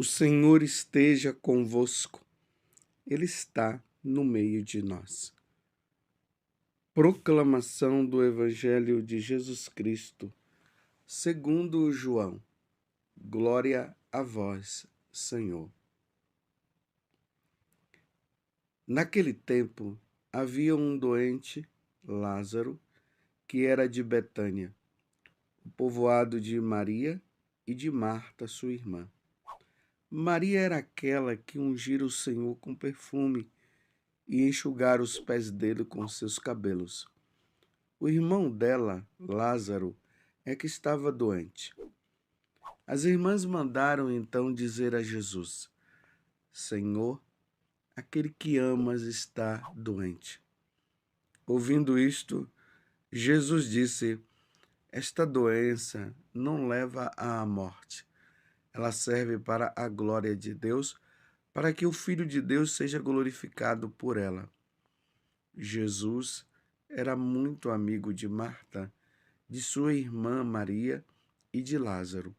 O Senhor esteja convosco, Ele está no meio de nós. Proclamação do Evangelho de Jesus Cristo, segundo João. Glória a vós, Senhor. Naquele tempo, havia um doente, Lázaro, que era de Betânia, o povoado de Maria e de Marta, sua irmã. Maria era aquela que ungira o Senhor com perfume e enxugara os pés dele com seus cabelos. O irmão dela, Lázaro, é que estava doente. As irmãs mandaram então dizer a Jesus: Senhor, aquele que amas está doente. Ouvindo isto, Jesus disse: Esta doença não leva à morte. Ela serve para a glória de Deus, para que o Filho de Deus seja glorificado por ela. Jesus era muito amigo de Marta, de sua irmã Maria e de Lázaro.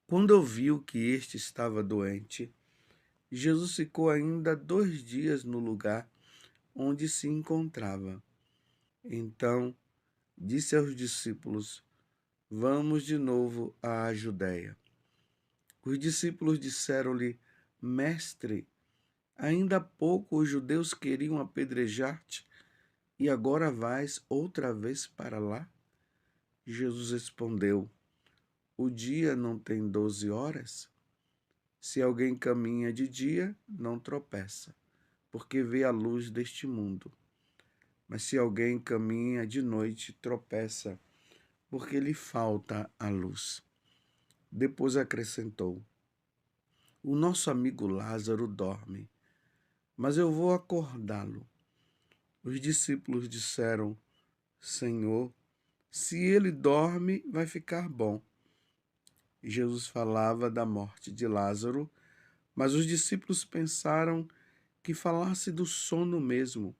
Quando ouviu que este estava doente, Jesus ficou ainda 2 dias no lugar onde se encontrava. Então disse aos discípulos: Vamos de novo à Judéia. Os discípulos disseram-lhe: Mestre, ainda há pouco os judeus queriam apedrejar-te, e agora vais outra vez para lá? Jesus respondeu: O dia não tem 12 horas? Se alguém caminha de dia, não tropeça, porque vê a luz deste mundo. Mas se alguém caminha de noite, tropeça, porque lhe falta a luz. Depois acrescentou: O nosso amigo Lázaro dorme, mas eu vou acordá-lo. Os discípulos disseram: Senhor, se ele dorme, vai ficar bom. Jesus falava da morte de Lázaro, mas os discípulos pensaram que falasse do sono mesmo.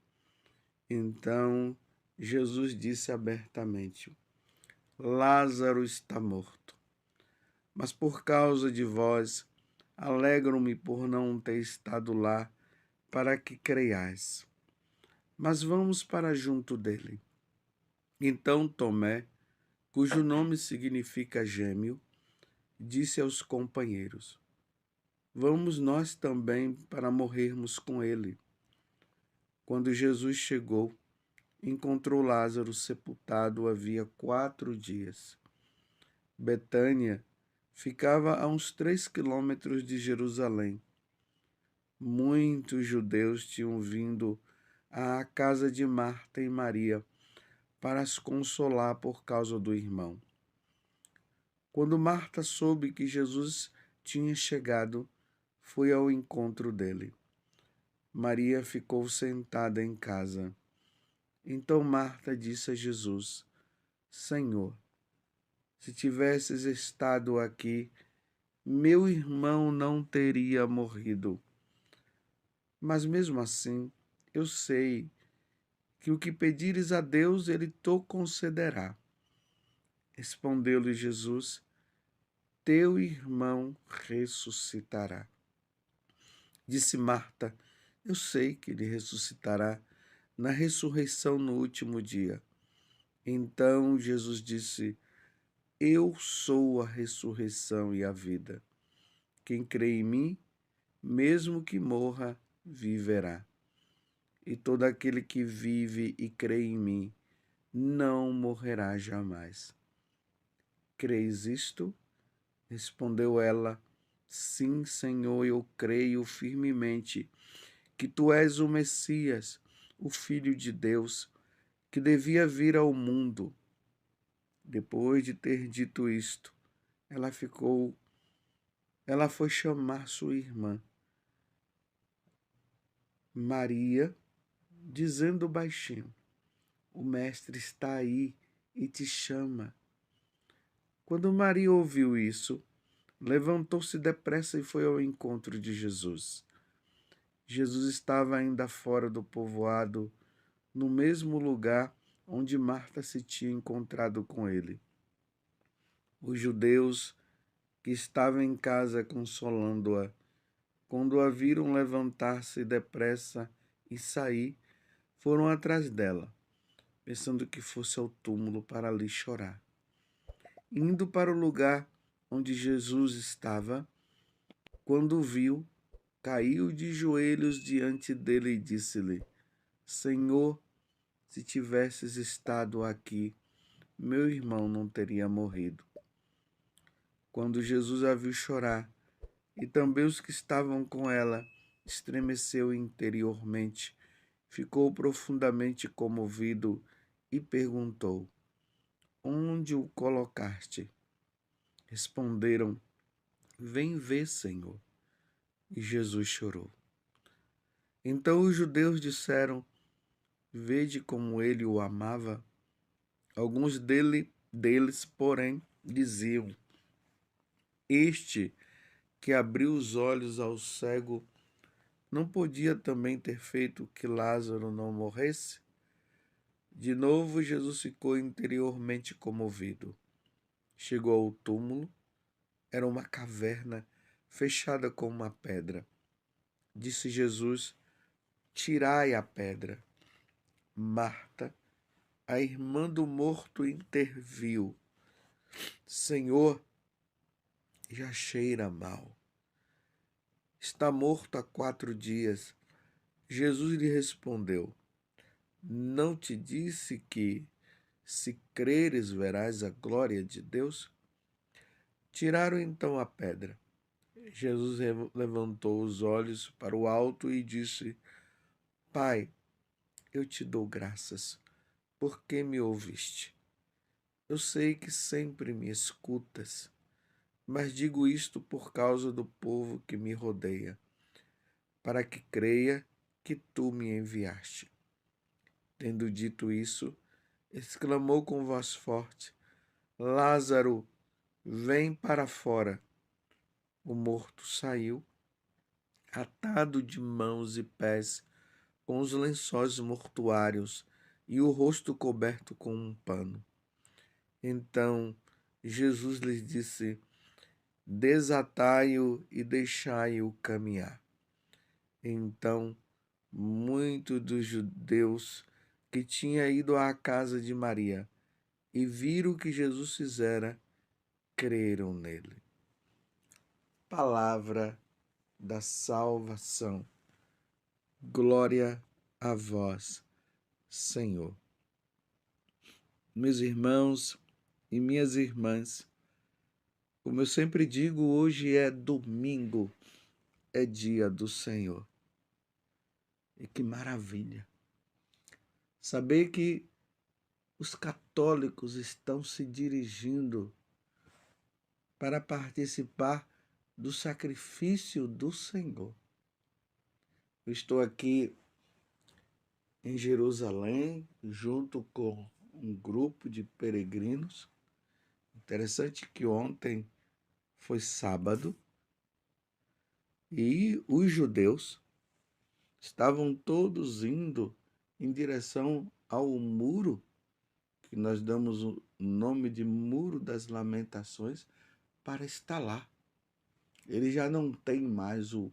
Então Jesus disse abertamente: Lázaro está morto. Mas por causa de vós, alegro-me por não ter estado lá, para que creiais. Mas vamos para junto dele. Então Tomé, cujo nome significa gêmeo, disse aos companheiros: Vamos nós também para morrermos com ele. Quando Jesus chegou, encontrou Lázaro sepultado havia 4 dias. Betânia ficava a uns 3 quilômetros de Jerusalém. Muitos judeus tinham vindo à casa de Marta e Maria para as consolar por causa do irmão. Quando Marta soube que Jesus tinha chegado, foi ao encontro dele. Maria ficou sentada em casa. Então Marta disse a Jesus: Senhor, se tivesses estado aqui, meu irmão não teria morrido. Mas mesmo assim, eu sei que o que pedires a Deus, ele te concederá. Respondeu-lhe Jesus: Teu irmão ressuscitará. Disse Marta: Eu sei que ele ressuscitará na ressurreição no último dia. Então Jesus disse: Eu sou a ressurreição e a vida. Quem crê em mim, mesmo que morra, viverá. E todo aquele que vive e crê em mim, não morrerá jamais. Creis isto? Respondeu ela: Sim, Senhor, eu creio firmemente que tu és o Messias, o Filho de Deus, que devia vir ao mundo. Depois de ter dito isto, ela foi chamar sua irmã Maria, dizendo baixinho: O mestre está aí e te chama. Quando Maria ouviu isso, levantou-se depressa e foi ao encontro de Jesus. Jesus estava ainda fora do povoado, no mesmo lugar onde Marta se tinha encontrado com ele. Os judeus que estava em casa consolando-a. Quando a viram levantar-se depressa e sair, foram atrás dela, pensando que fosse ao túmulo para ali chorar. Indo para o lugar onde Jesus estava, quando o viu, caiu de joelhos diante dele e disse-lhe: Senhor, se tivesses estado aqui, meu irmão não teria morrido. Quando Jesus a viu chorar, e também os que estavam com ela, estremeceu interiormente, ficou profundamente comovido e perguntou: Onde o colocaste? Responderam: Vem ver, Senhor. E Jesus chorou. Então os judeus disseram: Vede como ele o amava. Alguns deles, porém, diziam: Este que abriu os olhos ao cego não podia também ter feito que Lázaro não morresse? De novo, Jesus ficou interiormente comovido. Chegou ao túmulo. Era uma caverna fechada com uma pedra. Disse Jesus: Tirai a pedra. Marta, a irmã do morto, interviu: Senhor, já cheira mal. Está morto há 4 dias. Jesus lhe respondeu: Não te disse que, se creres, verás a glória de Deus? Tiraram então a pedra. Jesus levantou os olhos para o alto e disse: Pai, eu te dou graças, porque me ouviste. Eu sei que sempre me escutas, mas digo isto por causa do povo que me rodeia, para que creia que tu me enviaste. Tendo dito isso, exclamou com voz forte: Lázaro, vem para fora. O morto saiu, atado de mãos e pés, com os lençóis mortuários e o rosto coberto com um pano. Então Jesus lhes disse: Desatai-o e deixai-o caminhar. Então muitos dos judeus que tinham ido à casa de Maria e viram o que Jesus fizera, creram nele. Palavra da salvação. Glória a vós, Senhor. Meus irmãos e minhas irmãs, como eu sempre digo, hoje é domingo, é dia do Senhor. E que maravilha saber que os católicos estão se dirigindo para participar do sacrifício do Senhor. Eu estou aqui em Jerusalém, junto com um grupo de peregrinos. Interessante que ontem foi sábado e os judeus estavam todos indo em direção ao muro, que nós damos o nome de Muro das Lamentações, para estar lá. Ele já não tem mais o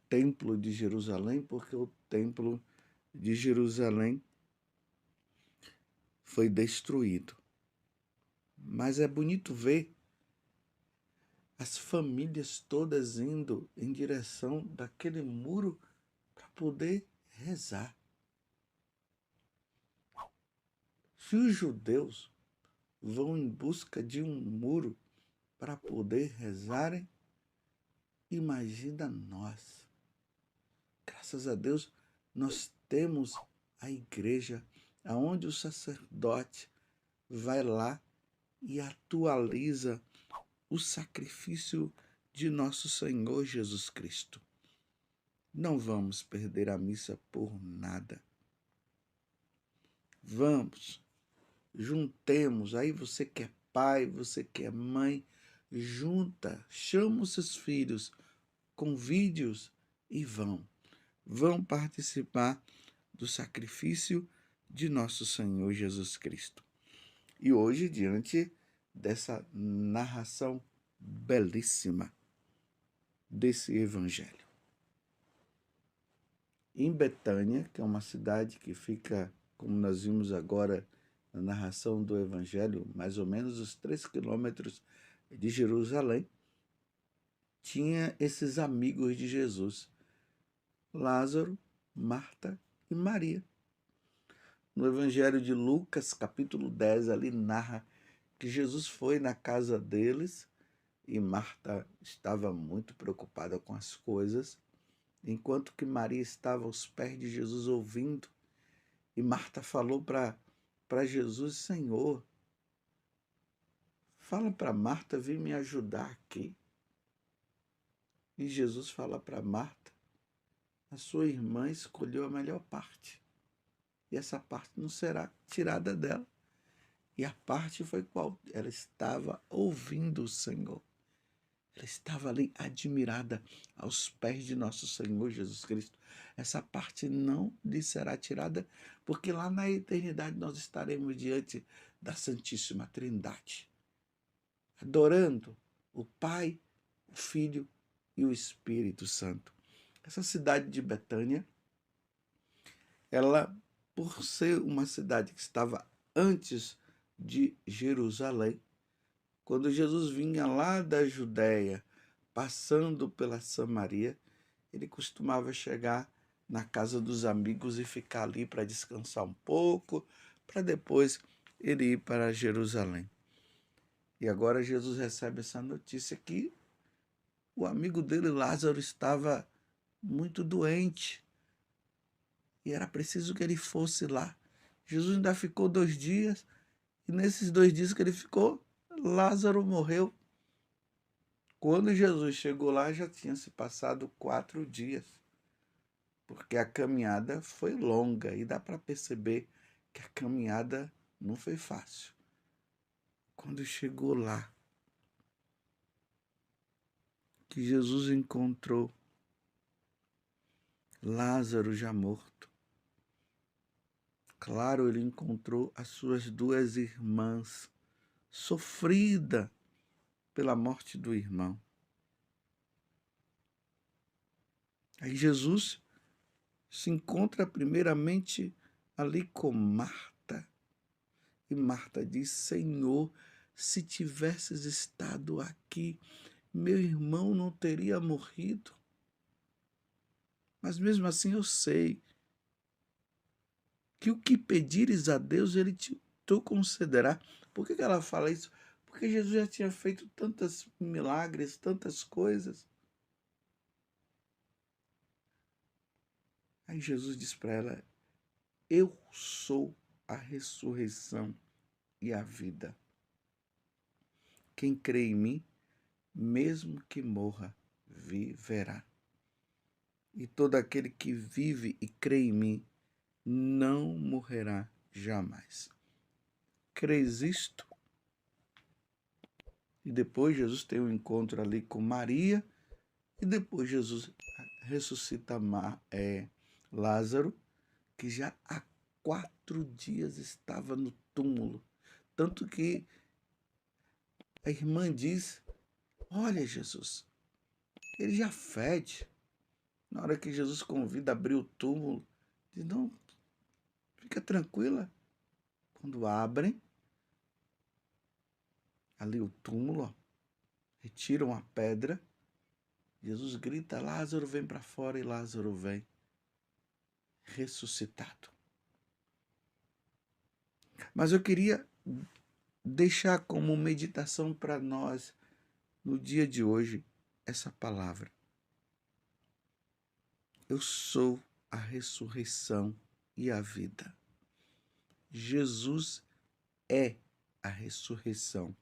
Templo de Jerusalém, porque o Templo de Jerusalém foi destruído. Mas é bonito ver as famílias todas indo em direção daquele muro para poder rezar. Se os judeus vão em busca de um muro para poder rezarem, imagina nós. Graças a Deus, nós temos a igreja, onde o sacerdote vai lá e atualiza o sacrifício de nosso Senhor Jesus Cristo. Não vamos perder a missa por nada. Vamos, juntemos. Aí você que é pai, você que é mãe, junta, chama os seus filhos, convide-os e vão. Vão participar do sacrifício de nosso Senhor Jesus Cristo. E hoje, diante dessa narração belíssima desse evangelho. Em Betânia, que é uma cidade que fica, como nós vimos agora na narração do evangelho, mais ou menos uns 3 quilômetros de Jerusalém, tinha esses amigos de Jesus, Lázaro, Marta e Maria. No Evangelho de Lucas, capítulo 10, ali narra que Jesus foi na casa deles e Marta estava muito preocupada com as coisas, enquanto que Maria estava aos pés de Jesus ouvindo. E Marta falou para Jesus: Senhor, fala para Marta vir me ajudar aqui. E Jesus fala para Marta: a sua irmã escolheu a melhor parte, e essa parte não será tirada dela. E a parte foi qual? Ela estava ouvindo o Senhor. Ela estava ali admirada aos pés de nosso Senhor Jesus Cristo. Essa parte não lhe será tirada, porque lá na eternidade nós estaremos diante da Santíssima Trindade, adorando o Pai, o Filho e o Espírito Santo. Essa cidade de Betânia, ela, por ser uma cidade que estava antes de Jerusalém, quando Jesus vinha lá da Judéia, passando pela Samaria, ele costumava chegar na casa dos amigos e ficar ali para descansar um pouco, para depois ele ir para Jerusalém. E agora Jesus recebe essa notícia que o amigo dele, Lázaro, estava muito doente e era preciso que ele fosse lá. Jesus ainda ficou 2 dias e nesses 2 dias que ele ficou, Lázaro morreu. Quando Jesus chegou lá, já tinha se passado 4 dias, porque a caminhada foi longa e dá para perceber que a caminhada não foi fácil. Quando chegou lá, que Jesus encontrou Lázaro já morto. Claro, ele encontrou as suas 2 irmãs, sofrida pela morte do irmão. Aí Jesus se encontra primeiramente ali com Marta. E Marta diz: Senhor, se tivesses estado aqui, meu irmão não teria morrido. Mas mesmo assim eu sei que o que pedires a Deus, Ele te concederá. Por que ela fala isso? Porque Jesus já tinha feito tantos milagres, tantas coisas. Aí Jesus diz para ela: eu sou a ressurreição e a vida. Quem crê em mim, mesmo que morra, viverá. E todo aquele que vive e crê em mim, não morrerá jamais. Crês isto? E depois Jesus tem um encontro ali com Maria, e depois Jesus ressuscita Lázaro, que já há 4 dias estava no túmulo. Tanto que a irmã diz: olha, Jesus, ele já fede. Na hora que Jesus convida a abrir o túmulo, diz: não, fica tranquila. Quando abrem ali o túmulo, ó, retiram a pedra, Jesus grita: Lázaro, vem para fora, e Lázaro vem ressuscitado. Mas eu queria deixar como meditação para nós, no dia de hoje, essa palavra. Eu sou a ressurreição e a vida. Jesus é a ressurreição.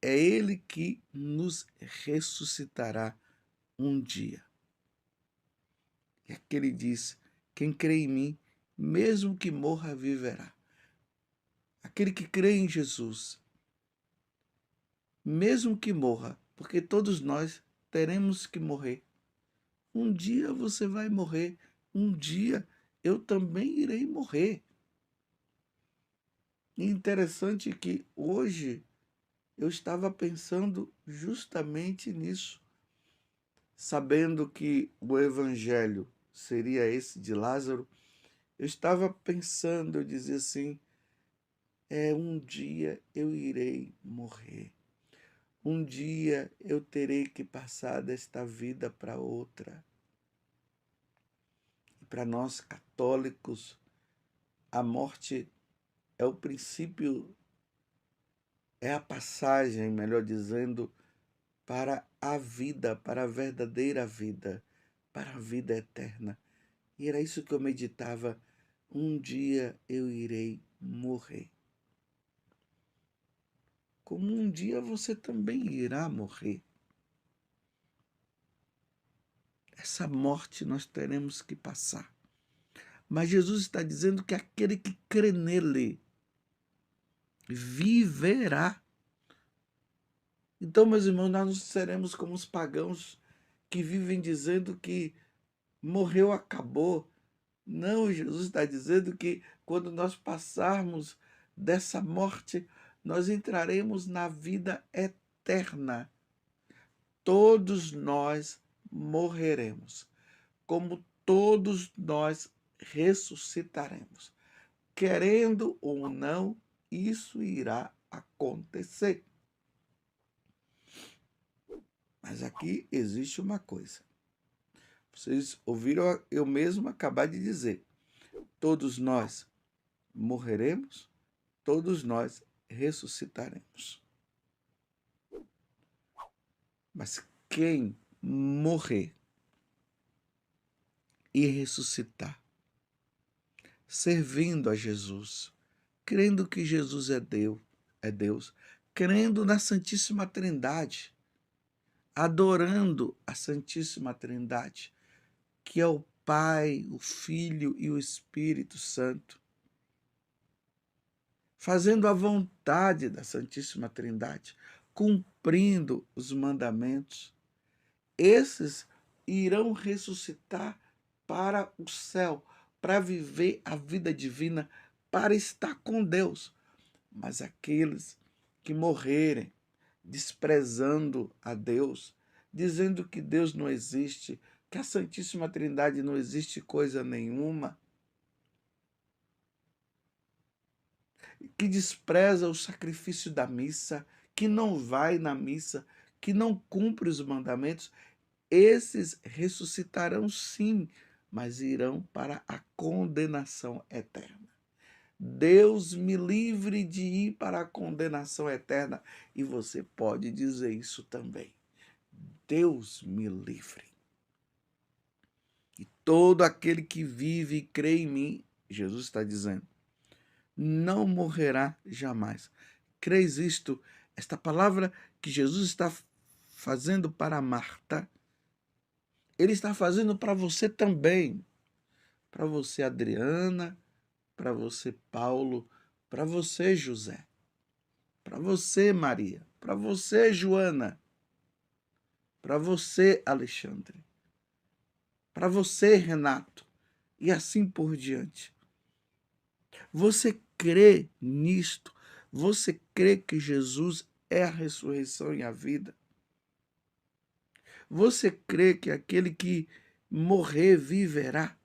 É Ele que nos ressuscitará um dia. E aqui ele diz: quem crê em mim, mesmo que morra, viverá. Aquele que crê em Jesus, mesmo que morra, porque todos nós teremos que morrer. Um dia você vai morrer, um dia eu também irei morrer. E interessante que hoje eu estava pensando justamente nisso, sabendo que o evangelho seria esse de Lázaro. Eu estava pensando, eu dizia assim, um dia eu irei morrer. Um dia eu terei que passar desta vida para outra. E para nós católicos, a morte é o princípio, é a passagem, melhor dizendo, para a vida, para a verdadeira vida, para a vida eterna. E era isso que eu meditava. Um dia eu irei morrer. Como um dia você também irá morrer. Essa morte nós teremos que passar. Mas Jesus está dizendo que aquele que crê nele viverá. Então, meus irmãos, nós não seremos como os pagãos que vivem dizendo que morreu, acabou. Não, Jesus está dizendo que quando nós passarmos dessa morte, nós entraremos na vida eterna. Todos nós morreremos, como todos nós ressuscitaremos. Querendo ou não, isso irá acontecer. Mas aqui existe uma coisa. Vocês ouviram eu mesmo acabar de dizer. Todos nós morreremos, todos nós ressuscitaremos. Mas quem morrer e ressuscitar, servindo a Jesus, crendo que Jesus é Deus, crendo na Santíssima Trindade, adorando a Santíssima Trindade, que é o Pai, o Filho e o Espírito Santo, fazendo a vontade da Santíssima Trindade, cumprindo os mandamentos, esses irão ressuscitar para o céu, para viver a vida divina, para estar com Deus. Mas aqueles que morrerem desprezando a Deus, dizendo que Deus não existe, que a Santíssima Trindade não existe coisa nenhuma, que despreza o sacrifício da missa, que não vai na missa, que não cumpre os mandamentos, esses ressuscitarão sim, mas irão para a condenação eterna. Deus me livre de ir para a condenação eterna. E você pode dizer isso também. Deus me livre. E todo aquele que vive e crê em mim, Jesus está dizendo, não morrerá jamais. Crês isto? Esta palavra que Jesus está fazendo para Marta, Ele está fazendo para você também. Para você, Adriana, para você, Paulo, para você, José, para você, Maria, para você, Joana, para você, Alexandre, para você, Renato, e assim por diante. Você crê nisto? Você crê que Jesus é a ressurreição e a vida? Você crê que aquele que morrer viverá?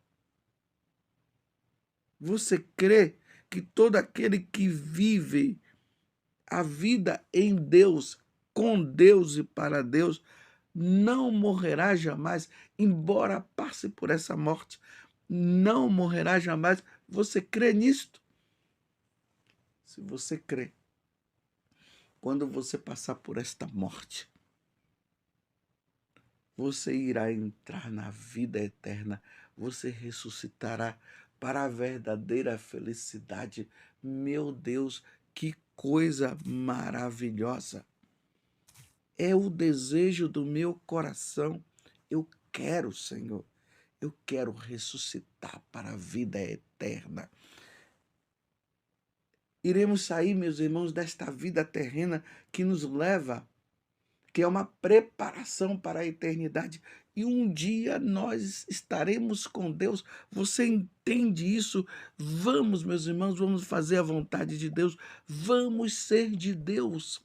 Você crê que todo aquele que vive a vida em Deus, com Deus e para Deus, não morrerá jamais, embora passe por essa morte, não morrerá jamais? Você crê nisto? Se você crê, quando você passar por esta morte, você irá entrar na vida eterna, você ressuscitará para a verdadeira felicidade. Meu Deus, que coisa maravilhosa! É o desejo do meu coração. Eu quero, Senhor, eu quero ressuscitar para a vida eterna. Iremos sair, meus irmãos, desta vida terrena que nos leva, que é uma preparação para a eternidade. E um dia nós estaremos com Deus. Você entende isso? Vamos, meus irmãos, vamos fazer a vontade de Deus. Vamos ser de Deus.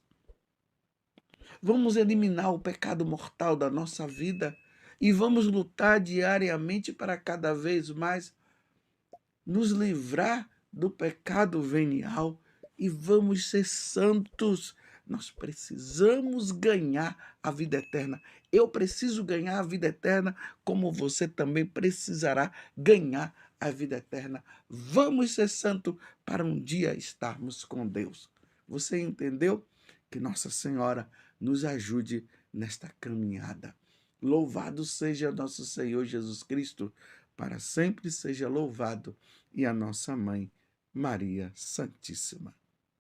Vamos eliminar o pecado mortal da nossa vida e vamos lutar diariamente para cada vez mais nos livrar do pecado venial e vamos ser santos. Nós precisamos ganhar a vida eterna. Eu preciso ganhar a vida eterna, como você também precisará ganhar a vida eterna. Vamos ser santos para um dia estarmos com Deus. Você entendeu? Que Nossa Senhora nos ajude nesta caminhada. Louvado seja nosso Senhor Jesus Cristo, para sempre seja louvado, e a nossa mãe, Maria Santíssima.